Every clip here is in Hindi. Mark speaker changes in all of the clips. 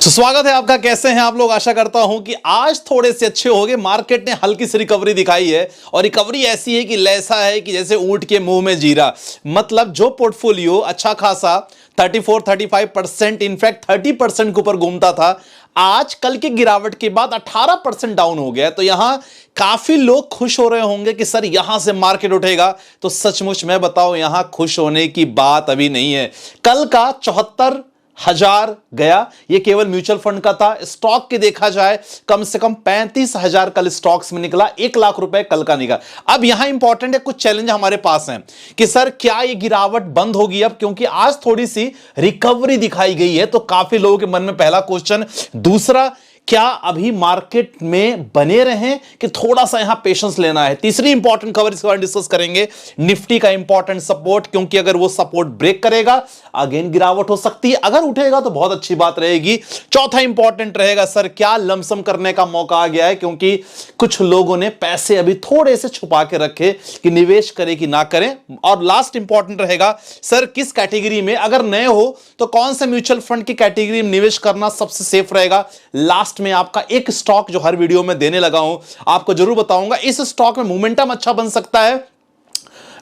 Speaker 1: स्वागत है आपका। कैसे हैं आप लोग? आशा करता हूं कि आज थोड़े से अच्छे होंगे। मार्केट ने हल्की सी रिकवरी दिखाई है और रिकवरी ऐसी है कि ऐसा है कि जैसे ऊंट के मुंह में जीरा। मतलब जो पोर्टफोलियो अच्छा खासा 34-35%, इनफैक्ट 30% के ऊपर घूमता था, आज कल की गिरावट के बाद 18% डाउन हो गया। तो यहां काफी लोग खुश हो रहे होंगे कि सर यहां से मार्केट उठेगा। तो सचमुच मैं बताऊं, यहां खुश होने की बात अभी नहीं है। कल का 74,000 गया, ये केवल म्यूचुअल फंड का था। स्टॉक के देखा जाए कम से कम 35,000 कल स्टॉक्स में निकला, 1 लाख रुपए कल का निकला। अब यहां इंपॉर्टेंट है, कुछ चैलेंज हमारे पास हैं कि सर क्या ये गिरावट बंद होगी अब, क्योंकि आज थोड़ी सी रिकवरी दिखाई गई है। तो काफी लोगों के मन में पहला क्वेश्चन। दूसरा, क्या अभी मार्केट में बने रहें कि थोड़ा सा यहां पेशेंस लेना है। तीसरी इंपॉर्टेंट खबर इसके बारे में डिस्कस करेंगे, निफ्टी का इंपॉर्टेंट सपोर्ट, क्योंकि अगर वो सपोर्ट ब्रेक करेगा अगेन गिरावट हो सकती है, अगर उठेगा तो बहुत अच्छी बात रहेगी। चौथा इंपॉर्टेंट रहेगा, सर क्या लमसम करने का मौका आ गया है, क्योंकि कुछ लोगों ने पैसे अभी थोड़े से छुपा के रखे कि निवेश करें कि ना करें। और लास्ट इंपॉर्टेंट रहेगा, सर किस कैटेगरी में, अगर नए हो तो कौन से म्यूचुअल फंड की कैटेगरी में निवेश करना सबसे सेफ रहेगा। लास्ट में आपका एक स्टॉक जो हर वीडियो में देने लगा हूं, आपको जरूर बताऊंगा। इस स्टॉक में मोमेंटम अच्छा बन सकता है,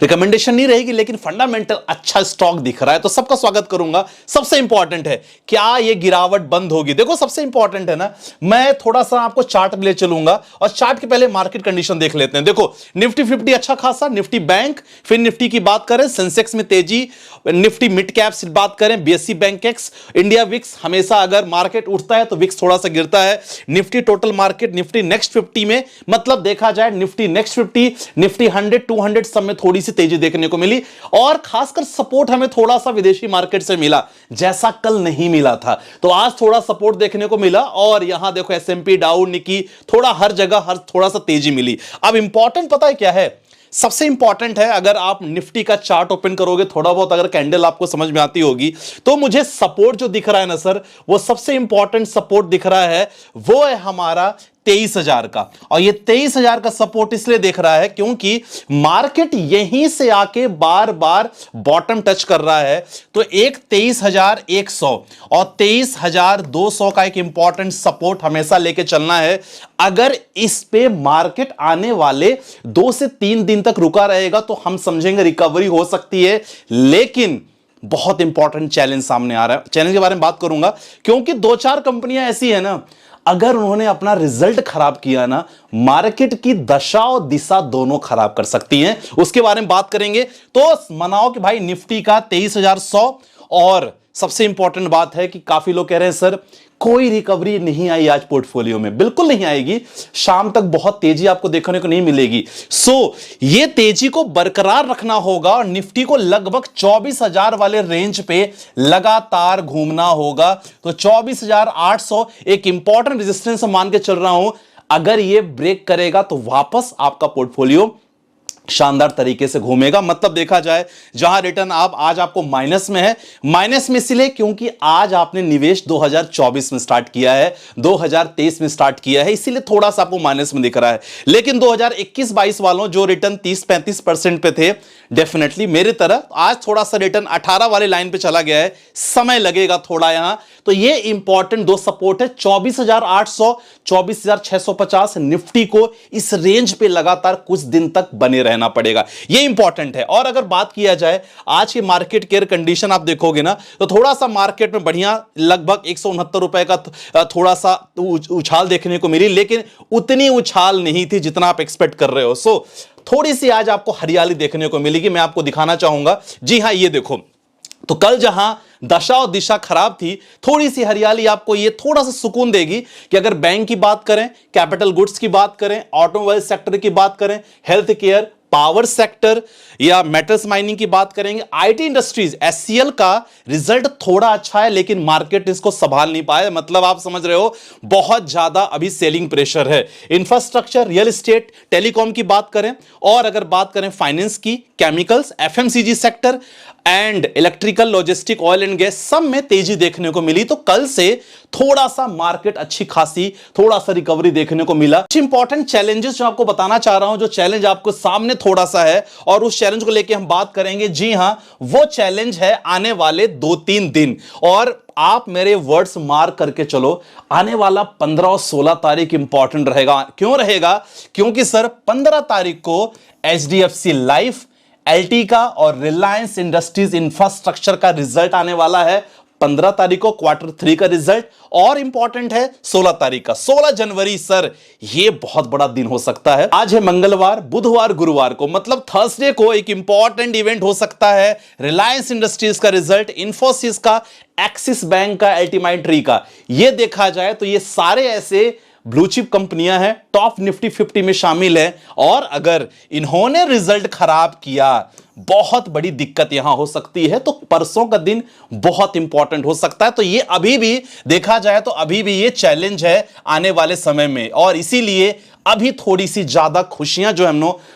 Speaker 1: रिकमेंडेशन नहीं रहेगी, लेकिन फंडामेंटल अच्छा स्टॉक दिख रहा है, तो सबका स्वागत करूंगा। सबसे इंपॉर्टेंट है, क्या ये गिरावट बंद होगी। देखो सबसे इंपॉर्टेंट है ना, मैं थोड़ा सा आपको चार्ट ले चलूंगा और चार्ट के पहले मार्केट कंडीशन देख लेते हैं। देखो निफ्टी 50 अच्छा खासा, निफ्टी बैंक, फिर निफ्टी की बात करें, सेंसेक्स में तेजी, निफ्टी मिड कैप से बात करें, BSE bank x, India VIX. हमेशा अगर मार्केट उठता है तो विक्स थोड़ा सा गिरता है। Nifty total market, Nifty next 50 में, मतलब देखा जाए निफ्टी नेक्स्ट 50, निफ्टी 100, 200 सब में थोड़ी सी तेजी देखने को मिली। और खासकर सपोर्ट हमें थोड़ा सा विदेशी मार्केट से मिला, जैसा कल नहीं मिला था। तो आज थोड़ा सपोर्ट देखने को मिला। और यहां देखो एसएमपी, डाउ, निकी, थोड़ा हर जगह हर थोड़ा सा तेजी मिली। अब इंपॉर्टेंट पता है क्या है, सबसे इंपॉर्टेंट है, अगर आप निफ्टी का चार्ट ओपन करोगे, थोड़ा बहुत अगर कैंडल आपको समझ में आती होगी, तो मुझे सपोर्ट जो दिख रहा है ना सर, वो सबसे इंपॉर्टेंट सपोर्ट दिख रहा है, वो है हमारा 23,000 का। और ये 23,000 का सपोर्ट इसलिए देख रहा है क्योंकि मार्केट यहीं से आके बार बार बॉटम टच कर रहा है। तो एक 23,100 और 23,200 का एक इंपॉर्टेंट सपोर्ट हमेशा लेके चलना है। अगर इस पे मार्केट आने वाले 2 से 3 दिन तक रुका रहेगा तो हम समझेंगे रिकवरी हो सकती है। लेकिन बहुत इंपॉर्टेंट चैलेंज सामने आ रहा है, चैलेंज के बारे में बात करूंगा, क्योंकि 2-4 कंपनियां ऐसी है ना, अगर उन्होंने अपना रिजल्ट खराब किया ना, मार्केट की दशा और दिशा दोनों खराब कर सकती हैं। उसके बारे में बात करेंगे। तो मनाओ कि भाई निफ्टी का 23,100। और सबसे इंपॉर्टेंट बात है कि काफी लोग कह रहे हैं सर कोई रिकवरी नहीं आई आज पोर्टफोलियो में। बिल्कुल नहीं आएगी, शाम तक बहुत तेजी आपको देखने को नहीं मिलेगी। ये तेजी को बरकरार रखना होगा और निफ्टी को लगभग 24,000 वाले रेंज पे लगातार घूमना होगा। तो 24,800 एक इंपॉर्टेंट रेजिस्टेंस मान के चल रहा हूं। अगर ये ब्रेक करेगा तो वापस आपका पोर्टफोलियो शानदार तरीके से घूमेगा। मतलब देखा जाए जहां रिटर्न आप आज आपको माइनस में है, माइनस में इसलिए क्योंकि आज आपने निवेश 2024 में स्टार्ट किया है, 2023 में स्टार्ट किया है, इसीलिए थोड़ा सा आपको माइनस में दिख रहा है। लेकिन 2021-22 वालों जो रिटर्न 30-35% पे थे, डेफिनेटली मेरी तरह आज थोड़ा सा रिटर्न 18 वाले लाइन पे चला गया है, समय लगेगा थोड़ा यहां। तो ये इंपॉर्टेंट 2 सपोर्ट है, 24,800, 24,650। निफ्टी को इस रेंज पे लगातार कुछ दिन तक बने रहना पड़ेगा, ये इंपॉर्टेंट है। और अगर बात किया जाए आज की मार्केट केयर कंडीशन आप देखोगे ना, तो थोड़ा सा मार्केट में बढ़िया लगभग 169 रुपए का थोड़ा सा उछाल देखने को मिली, लेकिन उतनी उछाल नहीं थी जितना आप एक्सपेक्ट कर रहे हो। थोड़ी सी आज आपको हरियाली देखने को मिलेगी, मैं आपको दिखाना चाहूंगा। जी हां, ये देखो, तो कल जहां दशा और दिशा खराब थी, थोड़ी सी हरियाली आपको ये थोड़ा सा सुकून देगी कि अगर बैंक की बात करें, कैपिटल गुड्स की बात करें, ऑटोमोबाइल सेक्टर की बात करें, हेल्थ केयर, पावर सेक्टर या मेटल्स माइनिंग की बात करेंगे, आईटी इंडस्ट्रीज, एचसीएल का रिजल्ट थोड़ा अच्छा है, लेकिन मार्केट इसको संभाल नहीं पाया। मतलब आप समझ रहे हो, बहुत ज्यादा अभी सेलिंग प्रेशर है। इंफ्रास्ट्रक्चर, रियल एस्टेट, टेलीकॉम की बात करें, और अगर बात करें फाइनेंस की, chemicals, FMCG sector and electrical, logistic, oil and gas, सब में तेजी देखने को मिली। तो कल से थोड़ा सा मार्केट अच्छी खासी थोड़ा सा रिकवरी देखने को मिला। कुछ इंपॉर्टेंट चैलेंजेस जो आपको बताना चाह रहा हूं, जो चैलेंज आपको सामने थोड़ा सा है और उस चैलेंज को लेकर हम बात करेंगे। जी हां, वो चैलेंज है आने वाले 2-3 दिन, और आप मेरे वर्ड्स मार्क करके चलो, आने वाला 15 और 16 तारीख इंपॉर्टेंट रहेगा। क्यों रहेगा? क्योंकि सर 15 तारीख को HDFC लाइफ, LT का और रिलायंस इंडस्ट्रीज इंफ्रास्ट्रक्चर का रिजल्ट आने वाला है। 15 तारीख को Q3 का रिजल्ट, और इंपॉर्टेंट है 16 तारीख का, 16 जनवरी। सर ये बहुत बड़ा दिन हो सकता है। आज है मंगलवार, बुधवार, गुरुवार को मतलब थर्सडे को एक इंपॉर्टेंट इवेंट हो सकता है। रिलायंस इंडस्ट्रीज का रिजल्ट, इंफोसिस का, एक्सिस बैंक का, अल्टीमाइट्री का। ये देखा जाए तो ये सारे ऐसे ब्लू चिप कंपनियां हैं, टॉप निफ्टी 50 में शामिल है, और अगर इन्होंने रिजल्ट खराब किया, बहुत बड़ी दिक्कत यहां हो सकती है। तो परसों का दिन बहुत इंपॉर्टेंट हो सकता है। तो ये अभी भी देखा जाए तो अभी भी ये चैलेंज है आने वाले समय में, और इसीलिए अभी थोड़ी सी ज्यादा खुशियां जो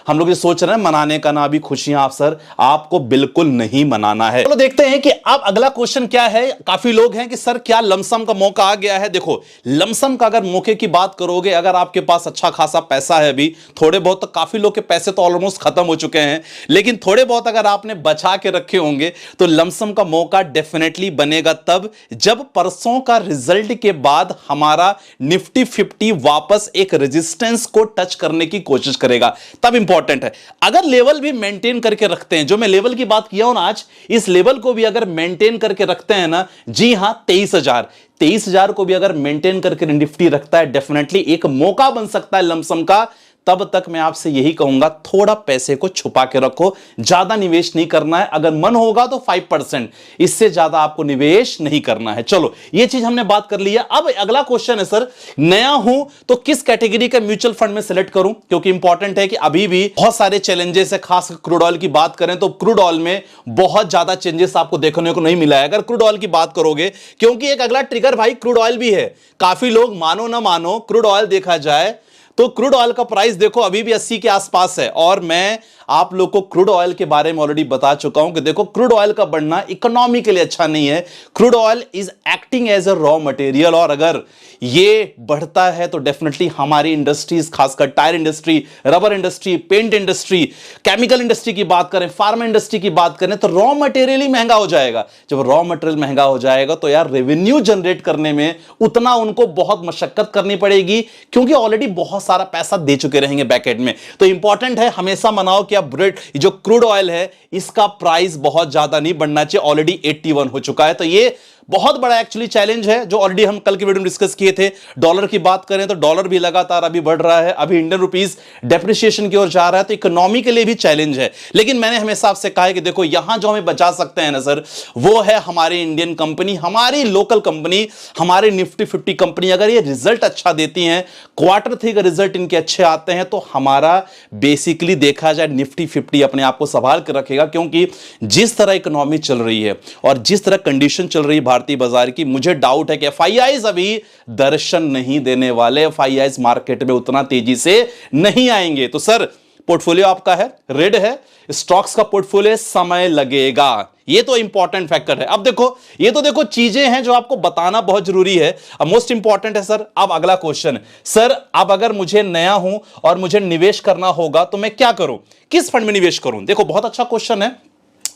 Speaker 1: हम लोग ये सोच रहे हैं मनाने का, ना अभी खुशियां आप सर आपको बिल्कुल नहीं मनाना है। चलो देखते हैं कि अब अगला क्वेश्चन क्या है। काफी लोग हैं कि सर क्या लमसम का मौका आ गया है। देखो, लमसम का अगर मौके की बात करोगे, अगर आपके पास अच्छा खासा पैसा है, अभी थोड़े बहुत, तो काफी लोग के पैसे तो ऑलमोस्ट खत्म हो चुके हैं, लेकिन थोड़े बहुत अगर आपने बचा के रखे होंगे तो लमसम का मौका डेफिनेटली बनेगा तब जब परसों का रिजल्ट के बाद हमारा निफ्टी 50 वापस एक रेजिस्टेंस को टच करने की कोशिश करेगा, तब इंपॉर्टेंट है। अगर लेवल भी मेंटेन करके रखते हैं, जो मैं लेवल की बात किया हूं ना आज, इस लेवल को भी अगर मेंटेन करके रखते हैं ना, जी हां 23,000 को भी अगर मेंटेन करके निफ्टी रखता है, डेफिनेटली एक मौका बन सकता है लमसम का। तब तक मैं आपसे यही कहूंगा, थोड़ा पैसे को छुपा के रखो, ज्यादा निवेश नहीं करना है। अगर मन होगा तो 5%, इससे ज्यादा आपको निवेश नहीं करना है। चलो ये चीज हमने बात कर ली है। अब अगला क्वेश्चन है, सर नया हूं तो किस कैटेगरी का म्यूचुअल फंड में सिलेक्ट करूं? क्योंकि इंपॉर्टेंट है कि अभी भी बहुत सारे चैलेंजेस है। खास क्रूड ऑयल की बात करें तो क्रूड ऑयल में बहुत ज्यादा चेंजेस आपको देखने को नहीं मिला है अगर क्रूड ऑयल की बात करोगे, क्योंकि एक अगला ट्रिगर भाई क्रूड ऑयल भी है। काफी लोग मानो ना मानो, क्रूड ऑयल देखा जाए तो क्रूड ऑयल का प्राइस देखो अभी भी 80 के आसपास है, और मैं आप लोग को क्रूड ऑयल के बारे में ऑलरेडी बता चुका हूं कि देखो क्रूड ऑयल का बढ़ना इकोनॉमी के लिए अच्छा नहीं है। Crude oil is acting as a raw material, और अगर ये बढ़ता है तो डेफिनेटली हमारी इंडस्ट्रीज, खासकर tyre industry, rubber industry, paint industry, chemical industry की बात करें, फार्मा इंडस्ट्री की बात करें, तो रॉ मटेरियल ही महंगा हो जाएगा। जब रॉ मटेरियल महंगा हो जाएगा तो यार रेवेन्यू जनरेट करने में उतना उनको बहुत मशक्कत करनी पड़ेगी, क्योंकि ऑलरेडी बहुत सारा पैसा दे चुके रहेंगे बैकएंड में। तो इंपॉर्टेंट है, हमेशा मनाओ कि अब जो क्रूड ऑयल है इसका प्राइस बहुत ज्यादा नहीं बढ़ना चाहिए, ऑलरेडी 81 हो चुका है। तो ये बहुत बड़ा एक्चुअली चैलेंज है, जो ऑलरेडी हम कल की वीडियो में डिस्कस किए थे। डॉलर की बात करें तो डॉलर भी लगातार अभी बढ़ रहा है, अभी इंडियन रुपीस डेप्रिसिएशन की ओर जा रहा है, तो इकोनॉमी के लिए भी चैलेंज है। लेकिन मैंने हमेशा आपसे कहा है कि देखो यहां जो हमें बचा सकते हैं ना सर, वो है हमारी इंडियन कंपनी, हमारी लोकल कंपनी, हमारी निफ्टी 50 कंपनी। अगर ये रिजल्ट अच्छा देती हैं, Q3 का रिजल्ट इनके अच्छे आते हैं, तो हमारा बेसिकली देखा जाए निफ्टी 50 अपने आप को संभाल कर रखेगा। क्योंकि जिस तरह इकोनॉमी चल रही है और जिस तरह कंडीशन चल रही है भारतीय बाजार की, मुझे डाउट है कि एफआईआईज अभी दर्शन नहीं देने वाले, एफआईआईज मार्केट में उतना तेजी से नहीं आएंगे। तो सर पोर्टफोलियो आपका है, रेड है, स्टॉक्स का पोर्टफोलियो, समय लगेगा, ये तो इंपॉर्टेंट फैक्टर है। अब देखो ये तो देखो चीजें हैं जो आपको बताना बहुत जरूरी है। अब मोस्ट इंपॉर्टेंट है सर, अब अगला क्वेश्चन, सर अब अगर मुझे नया हूं और मुझे निवेश करना होगा तो मैं क्या करूं, किस फंड में निवेश करूं? देखो बहुत अच्छा क्वेश्चन है,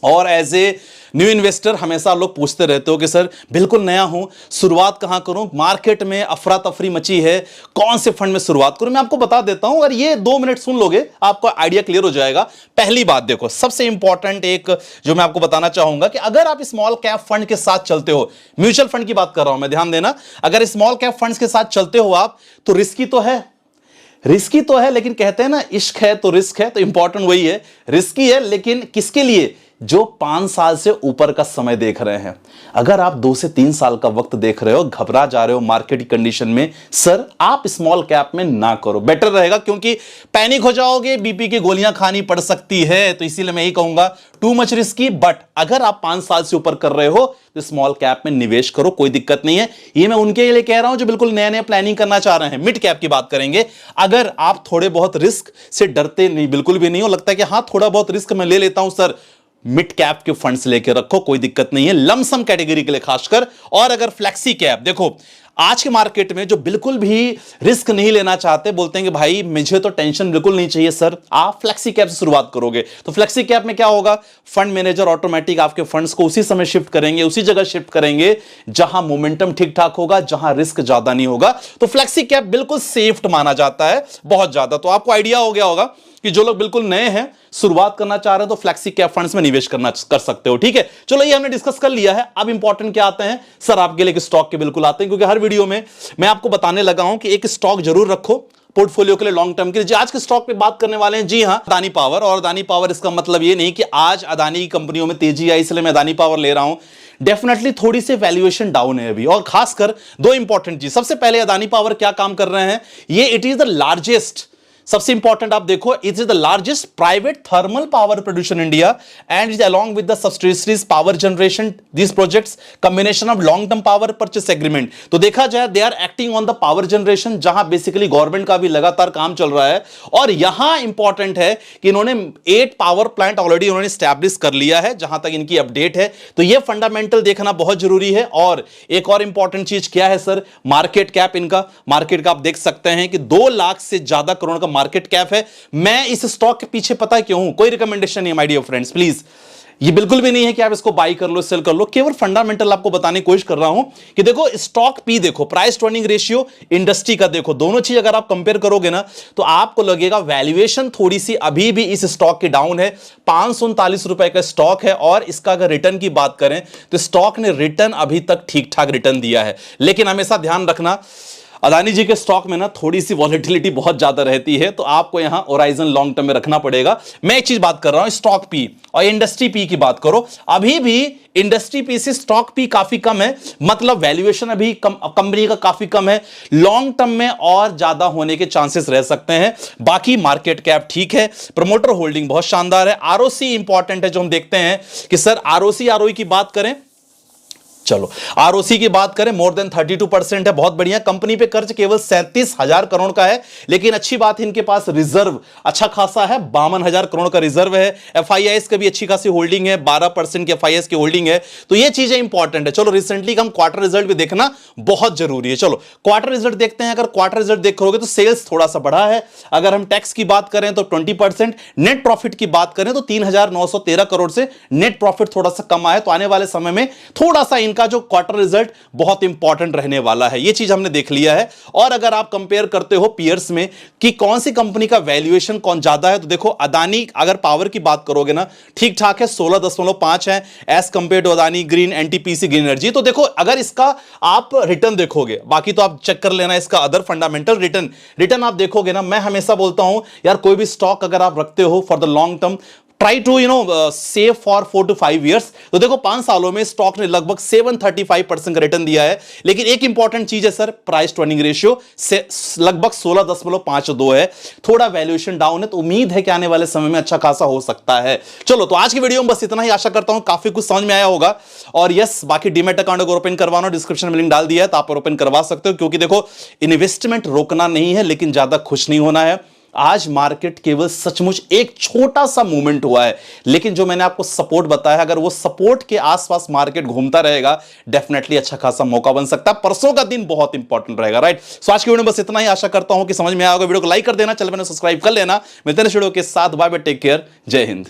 Speaker 1: और एज ए न्यू इन्वेस्टर हमेशा लोग पूछते रहते हो कि सर बिल्कुल नया हूं, शुरुआत कहां करूं, मार्केट में अफरा तफरी मची है, कौन से फंड में शुरुआत करूं? मैं आपको बता देता हूं, और ये 2 मिनट सुन लोगे आपको आइडिया क्लियर हो जाएगा। पहली बात देखो, सबसे इंपॉर्टेंट एक जो मैं आपको बताना चाहूंगा कि अगर आप स्मॉल कैप फंड के साथ चलते हो, म्यूचुअल फंड की बात कर रहा हूं मैं, ध्यान देना, अगर स्मॉल कैप फंड्स के साथ चलते हो आप, तो रिस्की तो है, लेकिन कहते हैं ना इश्क है तो रिस्क है, तो इंपॉर्टेंट वही है, रिस्की है, लेकिन किसके लिए? जो 5 साल से ऊपर का समय देख रहे हैं। अगर आप 2 से 3 साल का वक्त देख रहे हो, घबरा जा रहे हो मार्केट की कंडीशन में, सर आप स्मॉल कैप में ना करो, बेटर रहेगा, क्योंकि पैनिक हो जाओगे, बीपी की गोलियां खानी पड़ सकती है। तो इसीलिए मैं यही कहूंगा, टू मच रिस्की, बट अगर आप 5 साल से ऊपर कर रहे हो तो स्मॉल कैप में निवेश करो, कोई दिक्कत नहीं है। ये मैं उनके लिए कह रहा हूं जो बिल्कुल नया नया प्लानिंग करना चाह रहे हैं। मिड कैप की बात करेंगे, अगर आप थोड़े बहुत रिस्क से डरते नहीं, बिल्कुल भी नहीं हो, लगता है कि हाँ थोड़ा बहुत रिस्क मैं ले लेता हूं, सर मिड कैप के फंड्स लेके रखो, कोई दिक्कत नहीं है, लमसम कैटेगरी के लिए खासकर। और अगर फ्लेक्सी कैप, देखो आज के मार्केट में जो बिल्कुल भी रिस्क नहीं लेना चाहते, बोलते हैं कि भाई मुझे तो टेंशन बिल्कुल नहीं चाहिए सर, आप फ्लेक्सी कैप से शुरुआत करोगे तो फ्लेक्सी कैप में क्या होगा, फंड मैनेजर ऑटोमेटिक आपके फंड्स को उसी समय शिफ्ट करेंगे, उसी जगह शिफ्ट करेंगे जहां मोमेंटम ठीक ठाक होगा, जहां रिस्क ज्यादा नहीं होगा। तो फ्लेक्सी कैप बिल्कुल सेफ माना जाता है बहुत ज्यादा। तो आपको आइडिया हो गया होगा कि जो लोग बिल्कुल नए हैं, शुरुआत करना चाह रहे हैं, तो फ्लेक्सी कैप फंड्स में निवेश कर सकते हो। ठीक है, चलो ये हमने डिस्कस कर लिया है। अब इंपॉर्टेंट क्या आते हैं सर, आपके लिए स्टॉक के बिल्कुल आते हैं, क्योंकि हर वीडियो में मैं आपको बताने लगा हूं कि एक स्टॉक जरूर रखो पोर्टफोलियो के लिए लॉन्ग टर्म के लिए। आज के स्टॉक पे बात करने वाले हैं, जी हां, अदानी पावर। और अदानी पावर, इसका मतलब ये नहीं कि आज अदानी की कंपनियों में तेजी आई इसलिए मैं अदानी पावर ले रहा हूं। डेफिनेटली थोड़ी सी वैल्यूएशन डाउन है अभी, और खासकर दो इंपॉर्टेंट चीज। सबसे पहले अदानी पावर क्या काम कर रहे हैं, ये इट इज द लार्जेस्ट, सबसे इंपॉर्टेंट आप देखो, it is the largest private thermal power producer in India and is along with the subsidiaries power generation this projects combination of long term power purchase agreement. तो देखा जाए they are acting on the power generation, जहां बेसिकली गवर्नमेंट का भी लगातार काम चल रहा है। और यहां इंपॉर्टेंट है कि इन्होंने 8 पावर प्लांट ऑलरेडी उन्होंने स्टैब्लिश कर लिया है, जहां तक इनकी अपडेट है। तो यह फंडामेंटल देखना बहुत जरूरी है। और एक और इंपॉर्टेंट चीज क्या है सर, मार्केट कैप इनका, मार्केट का आप देख सकते हैं कि 2 लाख से ज्यादा करोड़ का मार्केट कैप है। मैं इस स्टॉक के पीछे पता है क्यों हूं, कोई रिकमेंडेशन नहीं माय डियर फ्रेंड्स, प्लीज ये बिल्कुल भी नहीं है कि आप इसको बाई कर लो सेल कर लो, केवल फंडामेंटल आपको बताने की कोशिश कर रहा हूं कि देखो स्टॉक पी, देखो price to earning ratio, industry का देखो, दोनों चीज अगर आप कंपेयर करोगे ना तो आपको लगेगा वैल्यूएशन थोड़ी सी अभी भी इस स्टॉक की डाउन है। 539 रुपए का स्टॉक है, और इसका अगर रिटर्न की बात करें तो स्टॉक ने रिटर्न अभी तक ठीक ठाक रिटर्न दिया है। लेकिन हमेशा ध्यान रखना, अदानी जी के स्टॉक में ना थोड़ी सी वॉलेटिलिटी बहुत ज्यादा रहती है, तो आपको यहां होराइजन लॉन्ग टर्म में रखना पड़ेगा। मैं एक चीज बात कर रहा हूं स्टॉक पी और इंडस्ट्री पी की बात करो, अभी भी इंडस्ट्री पी से स्टॉक पी काफी कम है, मतलब वैल्यूएशन अभी कंपनी का काफी कम है। लॉन्ग टर्म में और ज्यादा होने के चांसेस रह सकते हैं। बाकी मार्केट कैप ठीक है, प्रमोटर होल्डिंग बहुत शानदार है। आरओसी इंपॉर्टेंट है, जो हम देखते हैं कि सर आरओसी आरओई की बात करें, चलो आरओसी की बात करें, मोर देन 32% है, बहुत बढ़िया। कंपनी पे कर्ज केवल 37,000 करोड़ का है, लेकिन अच्छी बात है इनके पास रिजर्व अच्छा खासा है, 52,000 करोड़ का रिजर्व है। एफआईआईएस का भी अच्छी खासी होल्डिंग है, 12% की एफआईआईएस की होल्डिंग है। तो ये चीजें इंपॉर्टेंट है। चलो रिसेंटली का हम क्वार्टर रिजल्ट भी देखना बहुत जरूरी है। चलो क्वार्टर रिजल्ट देखते हैं। अगर क्वार्टर रिजल्ट देखोगे तो सेल्स थोड़ा सा बढ़ा है, अगर हम टैक्स की बात करें तो 20%, नेट प्रॉफिट की बात करें तो 3,913 करोड़ से नेट प्रॉफिट थोड़ा सा कम आया। तो आने वाले समय में थोड़ा सा का जो क्वार्टर रिजल्ट बहुत इंपॉर्टेंट रहने वाला है, ये चीज हमने देख लिया है। और अगर आप कंपेयर करते हो पीयर्स में कि कौन सी कंपनी का वैल्यूएशन कौन ज्यादा है, तो देखो अदानी अगर पावर की बात करोगे ना ठीक ठाक है, 16.5 है as compare to Adani Green NTPC Green Energy. तो देखो अगर इसका आप रिटर्न देखोगे, बाकी तो आप चेक कर लेना इसका अदर फंडामेंटल रिटर्न आप देखोगे ना, मैं हमेशा बोलता हूं यार कोई भी स्टॉक अगर आप रखते हो for the long term, try to save for 4 to 5 years। तो देखो 5 सालों में स्टॉक ने लगभग 735% का रिटर्न दिया है। लेकिन एक इंपॉर्टेंट चीज है sir, price to earning ratio से लगभग 16.52 है, थोड़ा वैल्यूएशन डाउन है। तो उम्मीद है कि आने वाले समय में अच्छा खासा हो सकता है। चलो तो आज की वीडियो में बस इतना ही, आशा करता हूं काफी कुछ समझ में आया होगा। और यस, बाकी डीमैट अकाउंट अगर ओपन करवाना, डिस्क्रिप्शन में लिंक डाल दिया है तो आप ओपन करवा सकते हो, क्योंकि देखो इन्वेस्टमेंट रोकना नहीं है लेकिन ज्यादा खुश नहीं होना है। आज मार्केट केवल सचमुच एक छोटा सा मूवमेंट हुआ है, लेकिन जो मैंने आपको सपोर्ट बताया, अगर वो सपोर्ट के आसपास मार्केट घूमता रहेगा, डेफिनेटली अच्छा खासा मौका बन सकता है। परसों का दिन बहुत इंपॉर्टेंट रहेगा, राइट। सो आज की वीडियो में बस इतना ही, आशा करता हूं कि समझ में आया होगा। वीडियो को लाइक कर देना, चैनल को सब्सक्राइब कर लेना। मिलते हैं वीडियो के साथ, बाय बाय, टेक केयर, जय हिंद।